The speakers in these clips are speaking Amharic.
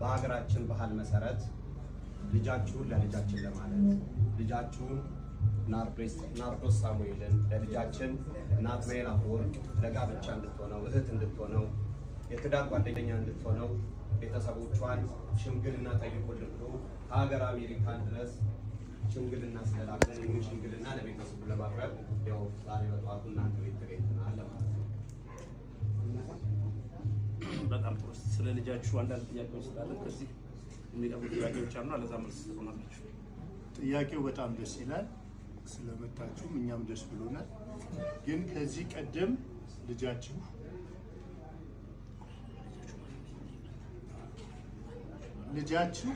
በሀገራችን ባህል መሰረት ልጃችሁን ለልጃችን ለማለት ልጃችሁን ናርዶስ ሳሙኤልን ለልጃችን ናትናኤል አፈወርቅ ለጋብቻ እንድትሆነው እህት እንድትሆነው የትዳር ጓደኛ እንድትሆነው ቤተሰቦቿን ሽምግልና ጠይቁልን ብሎ ከሀገር አሜሪካን ድረስ ሽምግልና ስለላከን ይህን ሽምግልና ለቤተሰቡ ለማቅረብ ያው ዛሬ በጠዋቱ እናንተ ቤት ተገኝተናል ማለት ነው። በጣም ጥሩ። ስለ ልጃችሁ አንዳንድ ጥያቄዎች ስላለ ከዚህ የሚቀርቡ ጥያቄዎች አሉ። ለዛ መልስ ትሆናላችሁ። ጥያቄው በጣም ደስ ይላል። ስለመጣችሁም እኛም ደስ ብሎናል። ግን ከዚህ ቀደም ልጃችሁ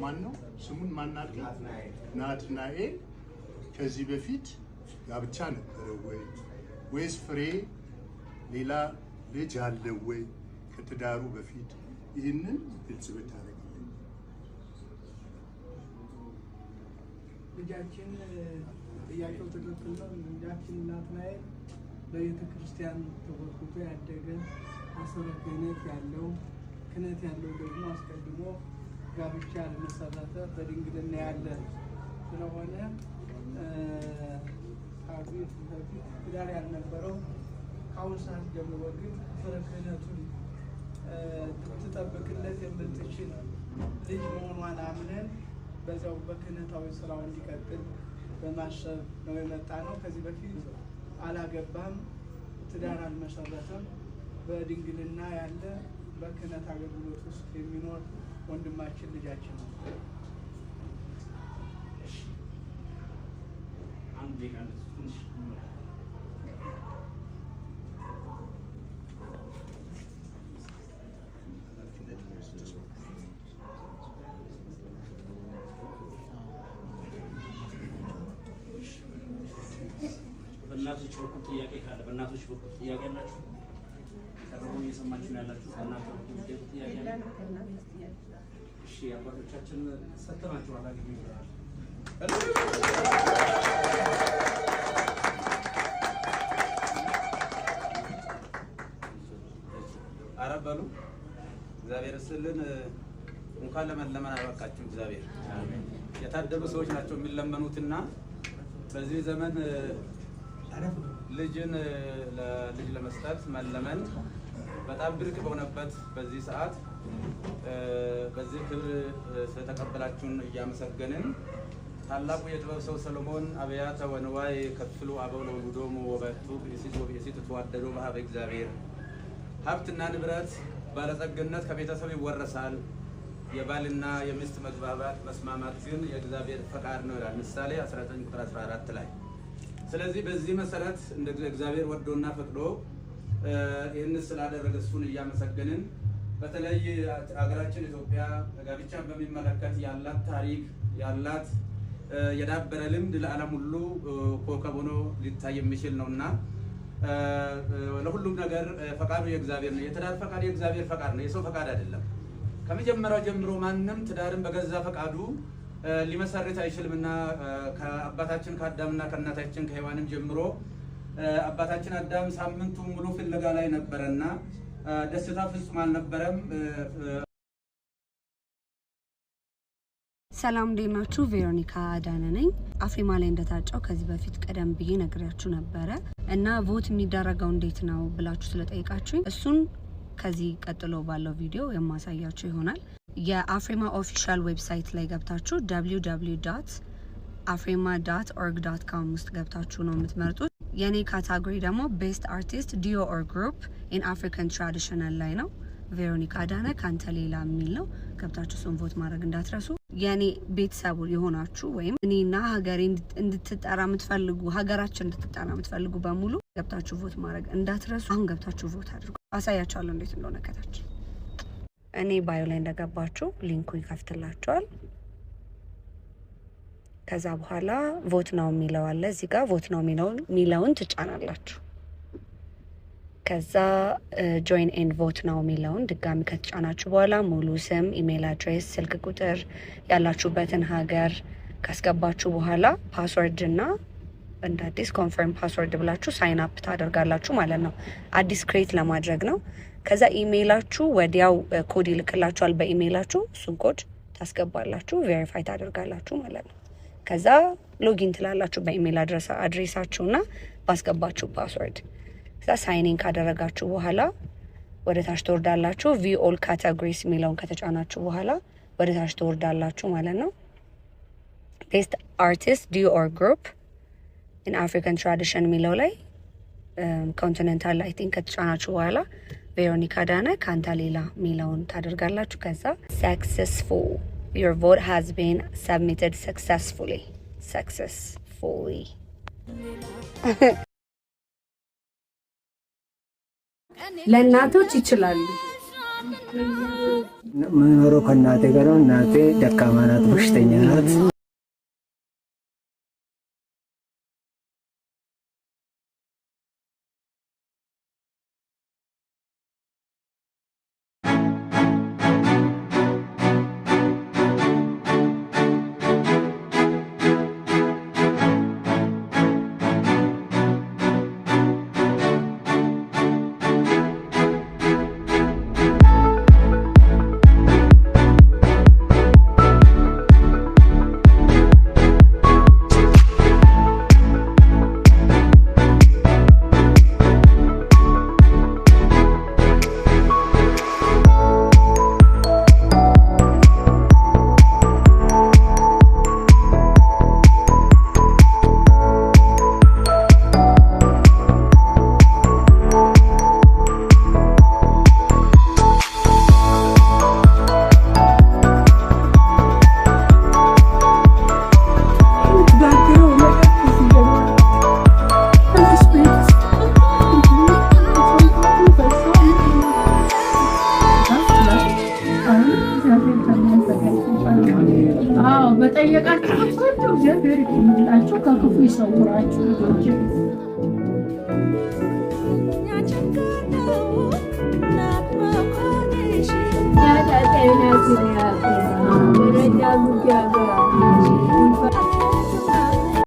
ማን ነው? ስሙን ማናቀ? ናትናኤል ከዚህ በፊት ጋብቻ ነበረ ወይ ወይስ ፍሬ ሌላ ልጅ አለ ወይ? ከትዳሩ በፊት ይህንን ግልጽ ብታደርግልን። ልጃችን ጥያቄው ትክክል ነው። ልጃችን ናትናኤል በቤተ ክርስቲያን ተወልዶ ያደገ አስረ ክህነት ያለው ደግሞ አስቀድሞ ጋብቻ ያልመሰረተ በድንግልና ያለ ስለሆነ ከቤት በፊት ትዳር ያልነበረው ከአሁን ሰዓት ጀምሮ ግን አስረ ክህነቱን ልትጠብቅለት የምትችል ልጅ መሆኗን አምነን በዛው በክህነታዊ ስራው እንዲቀጥል በማሰብ ነው የመጣ ነው። ከዚህ በፊት አላገባም፣ ትዳር አልመሰረተም። በድንግልና ያለ በክህነት አገልግሎት ውስጥ የሚኖር ወንድማችን ልጃችን ነው። በእናቶች በኩል ጥያቄ ካለ በእናቶች በኩል ጥያቄ አላችሁ? ቀርቦ እየሰማችሁ ነው ያላችሁ? በእናቶች በኩል ጥያቄ አለ? እሺ፣ አባቶቻችን ሰጥተናችኋል። አግኝ ይላል አረበሉ እግዚአብሔር ስልን እንኳን ለመለመን አበቃችሁ። እግዚአብሔር የታደሉ ሰዎች ናቸው የሚለመኑትና በዚህ ዘመን ልጅን ለልጅ ለመስጠት መለመን በጣም ብርቅ በሆነበት በዚህ ሰዓት በዚህ ክብር ስለተቀበላችሁን እያመሰገንን ታላቁ የጥበብ ሰው ሰሎሞን አብያተ ወንዋይ ከፍሉ አበው ለውሉዶሙ ወበቱ የሲቱ ተዋደዶ በሀበ እግዚአብሔር ሀብትና ንብረት ባለጸግነት ከቤተሰብ ይወረሳል፣ የባልና የሚስት መግባባት መስማማት ግን የእግዚአብሔር ፈቃድ ነው ይላል ምሳሌ 19 ቁጥር 14 ላይ። ስለዚህ በዚህ መሰረት እንደ እግዚአብሔር ወዶና ፈቅዶ ይህን ስላደረገ እሱን እያመሰገንን በተለይ ሀገራችን ኢትዮጵያ ጋብቻን በሚመለከት ያላት ታሪክ ያላት የዳበረ ልምድ ለዓለም ሁሉ ኮከብ ሆኖ ሊታይ የሚችል ነውና ለሁሉም ነገር ፈቃዱ የእግዚአብሔር ነው። የትዳር ፈቃድ የእግዚአብሔር ፈቃድ ነው፣ የሰው ፈቃድ አይደለም። ከመጀመሪያው ጀምሮ ማንም ትዳርን በገዛ ፈቃዱ ሊመሰርት አይችልምና ከአባታችን ከአዳምና ከእናታችን ከሔዋንም ጀምሮ አባታችን አዳም ሳምንቱ ሙሉ ፍለጋ ላይ ነበረና ደስታ ፍጹም አልነበረም። ሰላም እንዴት ናችሁ? ቬሮኒካ አዳነ ነኝ። አፍሪማ ላይ እንደታጨው ከዚህ በፊት ቀደም ብዬ ነግሬያችሁ ነበረ እና ቮት የሚደረገው እንዴት ነው ብላችሁ ስለጠይቃችሁኝ እሱን ከዚህ ቀጥሎ ባለው ቪዲዮ የማሳያችሁ ይሆናል። የአፍሪማ ኦፊሻል ዌብሳይት ላይ ገብታችሁ www.afrima afrima.org.com ውስጥ ገብታችሁ ነው የምትመርጡት። የኔ ካታጎሪ ደግሞ ቤስት አርቲስት ዲዮ ኦር ግሩፕ ኢን አፍሪካን ትራዲሽናል ላይ ነው። ቬሮኒካ አዳነ ካንተ ሌላ የሚል ነው። ገብታችሁ እሱን ቮት ማድረግ እንዳትረሱ። የኔ ቤተሰቡ የሆናችሁ ወይም እኔና ሀገሬ እንድትጠራ የምትፈልጉ ሀገራችን እንድትጠራ የምትፈልጉ በሙሉ ገብታችሁ ቮት ማድረግ እንዳትረሱ። አሁን ገብታችሁ ቮት አድርጉ። አሳያችኋለሁ እንዴት እንደሆነ ከታች እኔ ባዮ ላይ እንደገባችሁ ሊንኩ ይከፍትላችኋል። ከዛ በኋላ ቮት ነው የሚለው አለ እዚህ ጋር ቮት ነው የሚለውን ትጫናላችሁ። ከዛ ጆይን ኤንድ ቮት ነው የሚለውን ድጋሚ ከተጫናችሁ በኋላ ሙሉ ስም፣ ኢሜል አድሬስ፣ ስልክ ቁጥር፣ ያላችሁበትን ሀገር ካስገባችሁ በኋላ ፓስወርድ እና እንደ አዲስ ኮንፈርም ፓስወርድ ብላችሁ ሳይን አፕ ታደርጋላችሁ ማለት ነው። አዲስ ክሬት ለማድረግ ነው። ከዛ ኢሜይላችሁ ወዲያው ኮድ ይልክላችኋል በኢሜይላችሁ። እሱን ኮድ ታስገባላችሁ፣ ቬሪፋይ ታደርጋላችሁ ማለት ነው። ከዛ ሎጊን ትላላችሁ በኢሜይል አድሬሳችሁና ባስገባችሁ ፓስወርድ። ከዛ ሳይኒን ካደረጋችሁ በኋላ ወደ ታች ትወርዳላችሁ። ቪ ኦል ካቴጎሪስ የሚለውን ከተጫናችሁ በኋላ ወደ ታች ትወርዳላችሁ ማለት ነው። ቤስት አርቲስት ዲዮ ኦር ግሩፕ ኢን አፍሪካን ትራዲሽን የሚለው ላይ ኮንቲኔንታል አይ ቲንክ ከተጫናችሁ በኋላ ቬሮኒካ አዳነ ካንተ ሌላ የሚለውን ታደርጋላችሁ። ከዛ ሰክሰስፉል your vote has been submitted successfully ለእናቶች ይችላሉ። ምኖረው ከእናቴ ጋር ነው። እናቴ ደካማ ናት፣ በሽተኛ ናት። በጠየቃችሁት ሁሉ እግዚአብሔር ይሁንላችሁ፣ ከክፉ ይሰውራችሁ ልጆች። ያ